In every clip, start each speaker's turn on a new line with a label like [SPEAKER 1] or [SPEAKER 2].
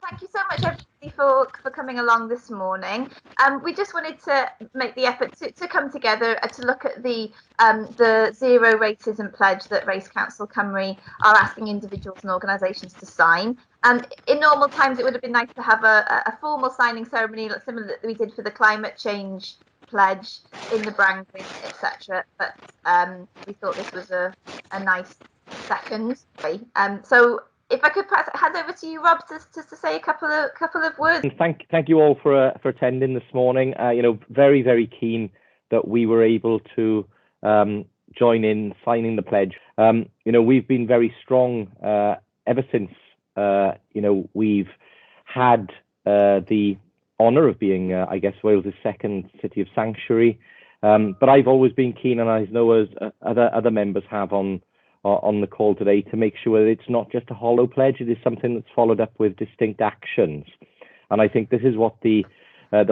[SPEAKER 1] Thank you so much, everybody, for coming along this morning. We just wanted to make the effort to come together to look at the Zero Racism Pledge that Race Council Cymru are asking individuals and organisations to sign. In normal times, it would have been nice to have a formal signing ceremony, like similar that we did for the climate change pledge in the Brangwyn, etc. But we thought this was a nice second way. So if I could hand over to you, Rob, to say a couple of words.
[SPEAKER 2] Thank you all for attending this morning. Very, very keen that we were able to join in signing the pledge. We've been very strong ever since. We've had the honour of being, I guess, Wales' second city of sanctuary. But I've always been keen, and I know as other members have on the call today, to make sure that it's not just a hollow pledge. It is something that's followed up with distinct actions. And I think this is what the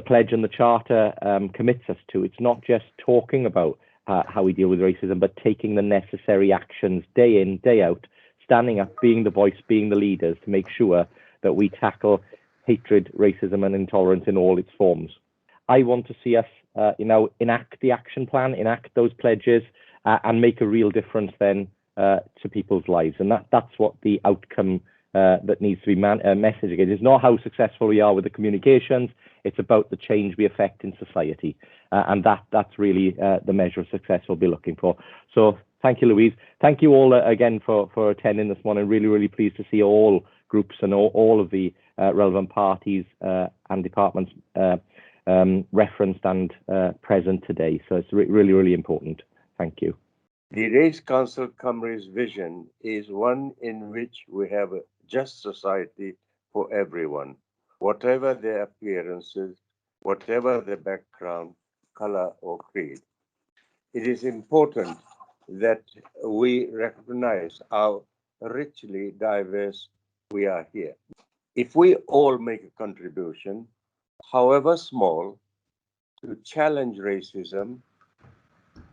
[SPEAKER 2] pledge and the charter commits us to. It's not just talking about how we deal with racism, but taking the necessary actions day in, day out, standing up, being the voice, being the leaders to make sure that we tackle hatred, racism and intolerance in all its forms. I want to see us enact the action plan, enact those pledges, and make a real difference then to people's lives. And that's what the outcome that needs to be messaged again. It's not how successful we are with the communications, it's about the change we affect in society. And that's really the measure of success we'll be looking for. So thank you, Louise. Thank you all again for attending this morning. Really, really pleased to see all groups and all of the relevant parties and departments referenced and present today. So it's really, really important. Thank you.
[SPEAKER 3] The Race Council Cymru's vision is one in which we have a just society for everyone, whatever their appearances, whatever their background, colour or creed. It is important that we recognize how richly diverse we are here. If we all make a contribution, however small, to challenge racism,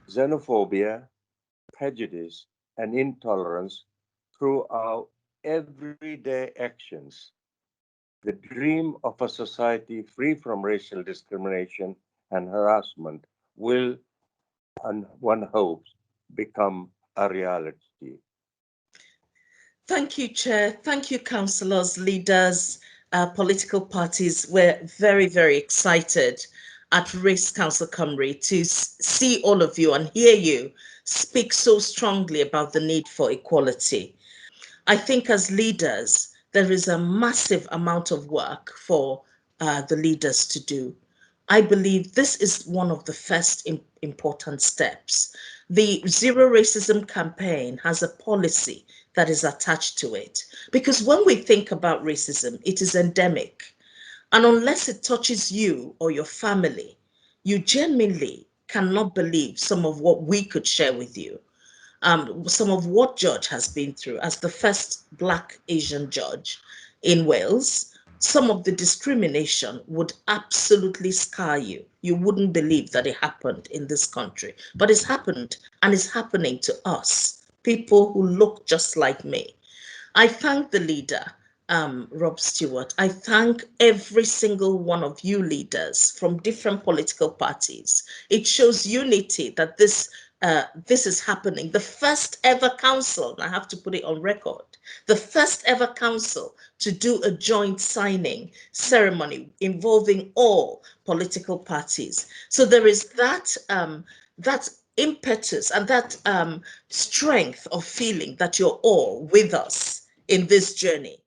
[SPEAKER 3] xenophobia, prejudice and intolerance through our everyday actions, the dream of a society free from racial discrimination and harassment will, and one hopes, become a reality.
[SPEAKER 4] Thank you, Chair. Thank you, councillors, leaders, political parties. We're very, very excited at Race Council Cymru to see all of you and hear you speak so strongly about the need for equality. I think as leaders, there is a massive amount of work for the leaders to do. I believe this is one of the first important steps. The Zero Racism campaign has a policy that is attached to it, because when we think about racism, it is endemic. And unless it touches you or your family, you genuinely cannot believe some of what we could share with you. Some of what George has been through as the first Black Asian judge in Wales, some of the discrimination would absolutely scar you. You wouldn't believe that it happened in this country, but it's happened, and it's happening to us, people who look just like me. I thank the leader, Rob Stewart. I thank every single one of you leaders from different political parties. It shows unity that this is happening. The first ever council, and I have to put it on record, the first ever council to do a joint signing ceremony involving all political parties. So there is that impetus and that strength of feeling that you're all with us in this journey.